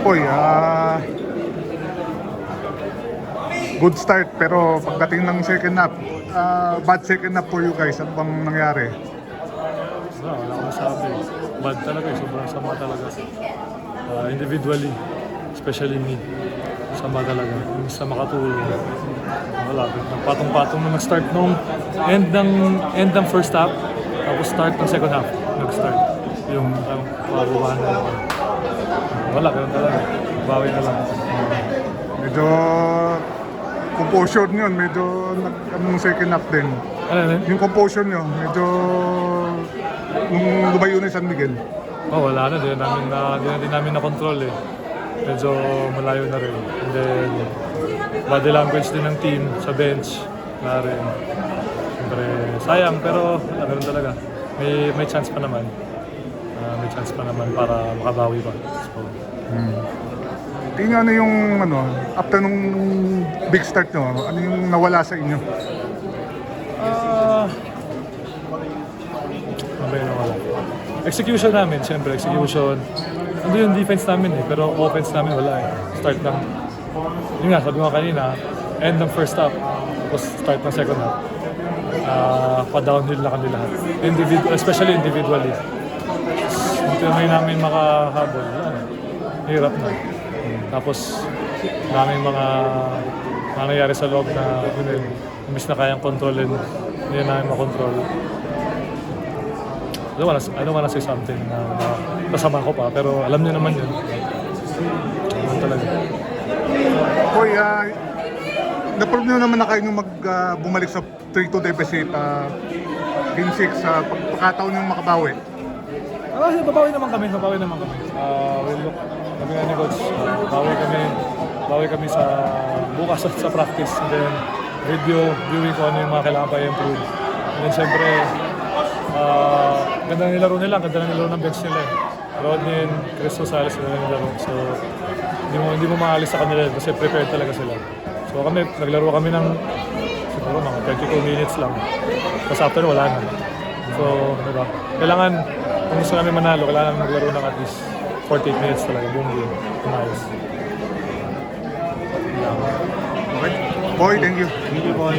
Boy, good start pero pagdating ng second half, bad second half for you guys. Ano bang nangyari? Wala akong masabi. Bad talaga eh. Sobrang sama talaga. Individually, especially me. Sama talaga. Yung sa makatulong. Wala. Nagpatong-patong na nag-start nung end ng first half. Tapos start ng second half. Nag-start. Yung pabubahan na ako. Wala. Ganun talaga. Bawi na lang. Medyo composure nyo, medyo anong second half din. Ano? Yung composure nyo, medyo nung lumayo na San Miguel. Wala na. Di na din namin na-control eh. Medyo malayo na rin. And then, body language din ng team sa bench. Wala rin. Siyempre, sayang pero ano talaga. May chance pa naman. May chance pa naman para makabawi pa. So, Tingnan ano yung after nung big start nyo, ano yung nawala sa inyo? Ano yung nawala? Execution namin, siyempre, execution. Hindi yung defense namin eh, pero offense namin wala eh. Start ng, yun nga, sabi ko kanina, end ng first half, tapos start ng second half. Pa-downhill na kami lahat. Especially individually. Hindi namin makahabol. Hirap na. Tapos, daming mga nangyayari sa loob na imbis na kayang kontrolin, hindi namin makontrol. I don't wanna say something na kasama ko pa, pero alam niyo naman yun. Ano talaga. Boy, na-prove nyo naman na kayo nung bumalik sa 3-2 deficit, Game 6, pagkataon yung makabawi. Babawi naman kami. We'll look, sabi nga ni Coach, bawi kami sa bukas sa practice. And then, viewing ko ano yung mga kailangan pa i-improve. And then, siyempre, ganda na nilaro nila, ganda na nilaro ng bench nila. Rodney, Chris Rosales, ganda na nilaro. So, hindi mo maalis sa kanila kasi prepared talaga sila. So kami, naglaro kami ng siguro mga 22 minutes lang. Tapos after wala na. So, diba? Kailangan, kung gusto namin manalo, kailangan maglaro ng at least 48 minutes talaga, buong game. Umayos. Okay. Boy, thank you. Thank you, boy.